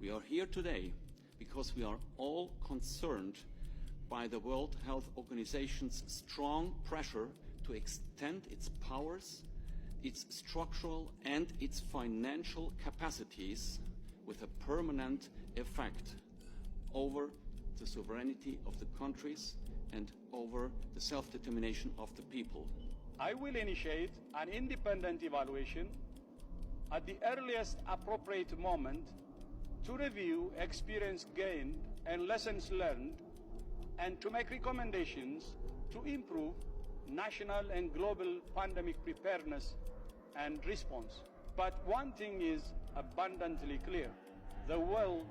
We are here today because we are all concerned by the World Health Organization's strong pressure to extend its powers, its structural and its financial capacities with a permanent effect over the sovereignty of the countries and over the self-determination of the people. I will initiate an independent evaluation at the earliest appropriate moment to review experience gained and lessons learned and to make recommendations to improve national and global pandemic preparedness and response. But one thing is abundantly clear: the world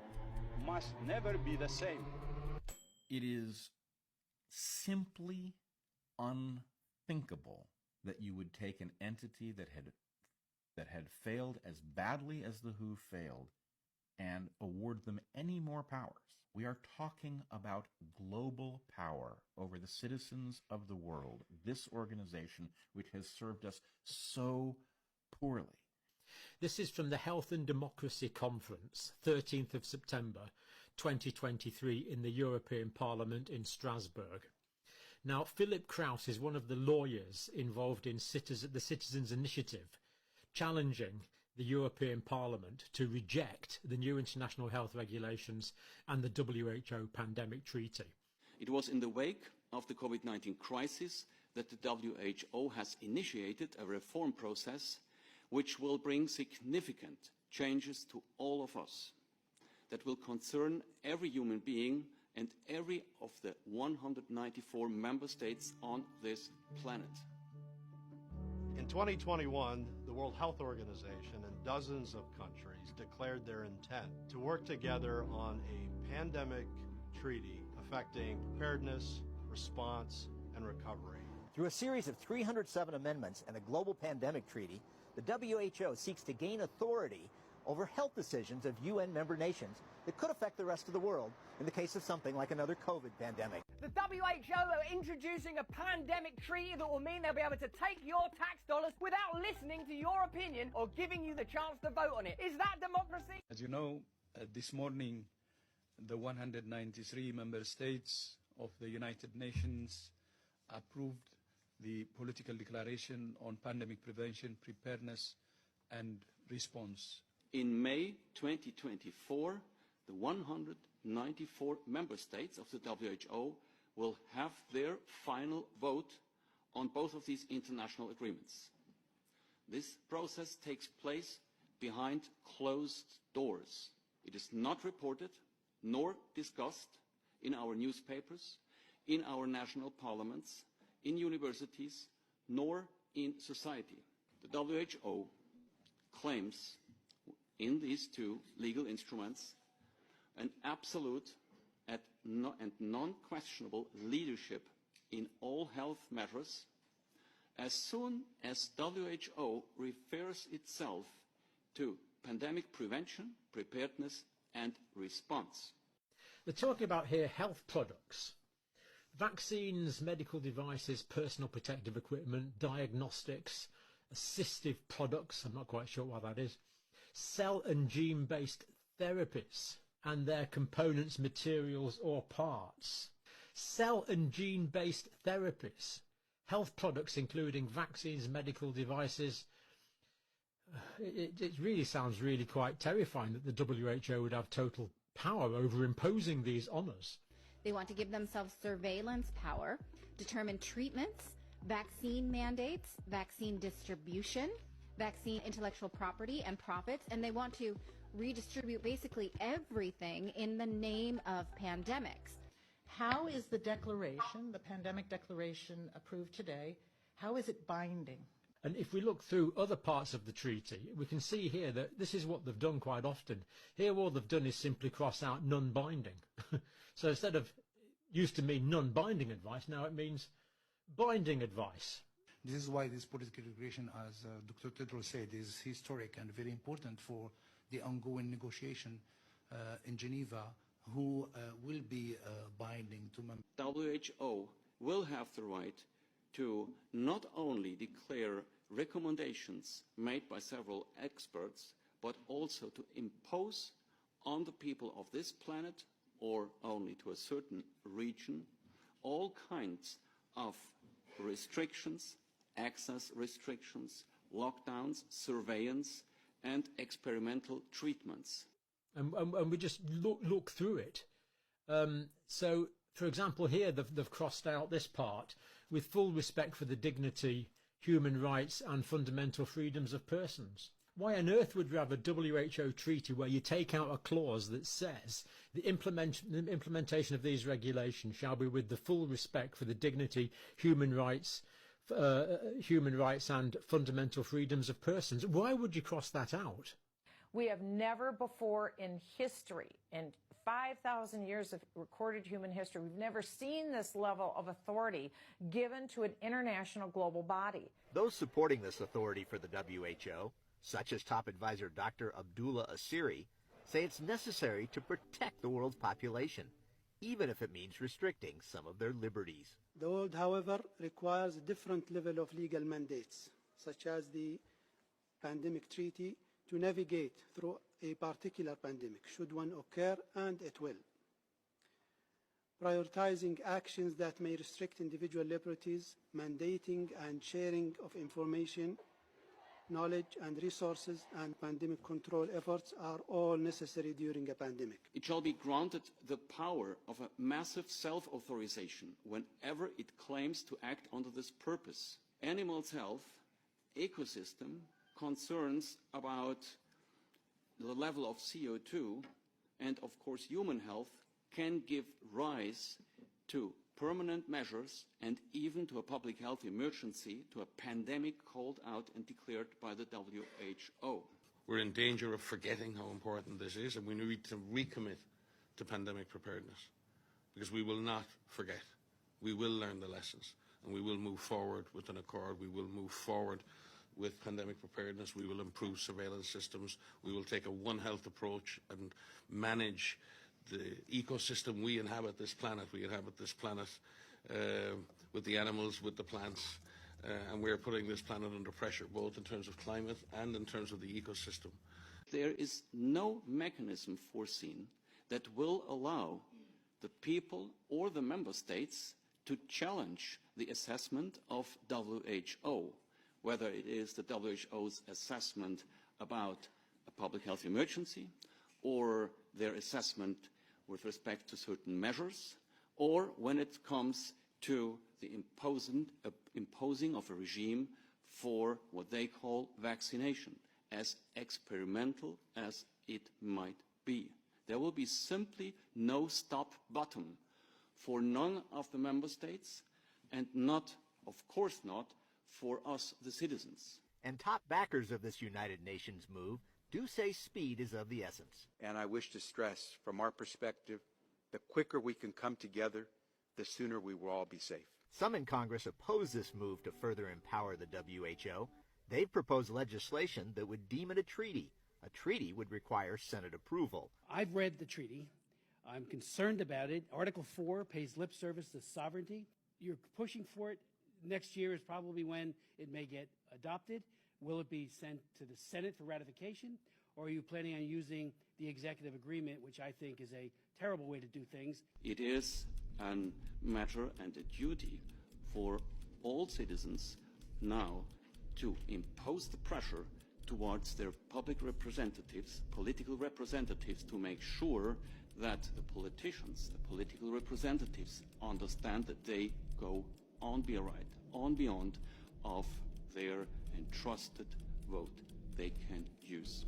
must never be the same. It is simply unthinkable that you would take an entity that had failed as badly as the WHO failed and award them any more powers. We are talking about global power over the citizens of the world, this organization which has served us so poorly. This is from the Health and Democracy Conference, 13th of September 2023 in the European Parliament in Strasbourg. Now, Philip Krauss is one of the lawyers involved in the Citizens' Initiative, challenging the European Parliament to reject the new international health regulations and the WHO pandemic treaty. It was in the wake of the COVID-19 crisis that the WHO has initiated a reform process which will bring significant changes to all of us, that will concern every human being and every of the 194 member states on this planet. In 2021, the World Health Organization and dozens of countries declared their intent to work together on a pandemic treaty affecting preparedness, response, and recovery. Through a series of 307 amendments and a global pandemic treaty, the WHO seeks to gain authority over health decisions of UN member nations that could affect the rest of the world in the case of something like another COVID pandemic. The WHO are introducing a pandemic treaty that will mean they'll be able to take your tax dollars without listening to your opinion or giving you the chance to vote on it. Is that democracy? As you know, this morning, the 193 member states of the United Nations approved the political declaration on pandemic prevention, preparedness, and response. In May 2024, the 194 member states of the WHO will have their final vote on both of these international agreements. This process takes place behind closed doors. It is not reported nor discussed in our newspapers, in our national parliaments, in universities, nor in society. The WHO claims in these two legal instruments an absolute and non-questionable leadership in all health matters as soon as WHO refers itself to pandemic prevention, preparedness and response. They're talking about here health products, vaccines, medical devices, personal protective equipment, diagnostics, assistive products, I'm not quite sure what that is, cell and gene-based therapies and their components, materials or parts. Cell and gene-based therapies, health products including vaccines, medical devices. It really sounds really quite terrifying that the WHO would have total power over imposing these on us. They want to give themselves surveillance power, determine treatments, vaccine mandates, vaccine distribution, vaccine intellectual property and profits, and they want to redistribute basically everything in the name of pandemics. How is the declaration, the pandemic declaration approved today, how is it binding? And if we look through other parts of the treaty, we can see here that this is what they've done quite often. Here all they've done is simply cross out non-binding. So instead of used to mean non-binding advice, now it means binding advice. This is why this political declaration, as Dr. Tedros said, is historic and very important for the ongoing negotiation in Geneva, who will be binding to members. WHO will have the right to not only declare recommendations made by several experts, but also to impose on the people of this planet or only to a certain region all kinds of restrictions, access restrictions, lockdowns, surveillance, and experimental treatments. And we just look through it. So, for example, here they've crossed out this part, with full respect for the dignity, human rights and fundamental freedoms of persons. Why on earth would we have a WHO treaty where you take out a clause that says the implementation of these regulations shall be with the full respect for the dignity, human rights and fundamental freedoms of persons? Why would you cross that out? We have never before in history, in 5,000 years of recorded human history, we've never seen this level of authority given to an international global body. Those supporting this authority for the WHO, such as top advisor Dr. Abdullah Asiri, say it's necessary to protect the world's population, even if it means restricting some of their liberties. The world, however, requires a different level of legal mandates, such as the pandemic treaty, to navigate through a particular pandemic, should one occur, and it will. Prioritizing actions that may restrict individual liberties, mandating and sharing of information, knowledge and resources, and pandemic control efforts are all necessary during a pandemic. It shall be granted the power of a massive self-authorization whenever it claims to act under this purpose. Animals' health, ecosystem, concerns about the level of CO2, and of course human health can give rise to permanent measures and even to a public health emergency, to a pandemic called out and declared by the WHO. We're in danger of forgetting how important this is, and we need to recommit to pandemic preparedness, because we will not forget. We will learn the lessons, and we will move forward with an accord. We will move forward with pandemic preparedness. We will improve surveillance systems. We will take a One Health approach and manage the ecosystem we inhabit this planet. We inhabit this planet with the animals, with the plants, and we're putting this planet under pressure, both in terms of climate and in terms of the ecosystem. There is no mechanism foreseen that will allow the people or the member states to challenge the assessment of WHO, whether it is the WHO's assessment about a public health emergency, or their assessment with respect to certain measures, or when it comes to the imposing of a regime for what they call vaccination, as experimental as it might be. There will be simply no stop button for none of the member states, and not, of course not, for us, the citizens. And top backers of this United Nations move do say speed is of the essence. And I wish to stress, from our perspective, the quicker we can come together, the sooner we will all be safe. Some in Congress oppose this move to further empower the WHO. They've proposed legislation that would deem it a treaty. A treaty would require Senate approval. I've read the treaty. I'm concerned about it. Article 4 pays lip service to sovereignty. You're pushing for it. Next year is probably when it may get adopted. Will it be sent to the Senate for ratification, or are you planning on using the executive agreement, which I think is a terrible way to do things? It is a matter and a duty for all citizens now to impose the pressure towards their public representatives, political representatives, to make sure that the politicians, the political representatives, understand that they go on beyond of their entrusted vote they can use.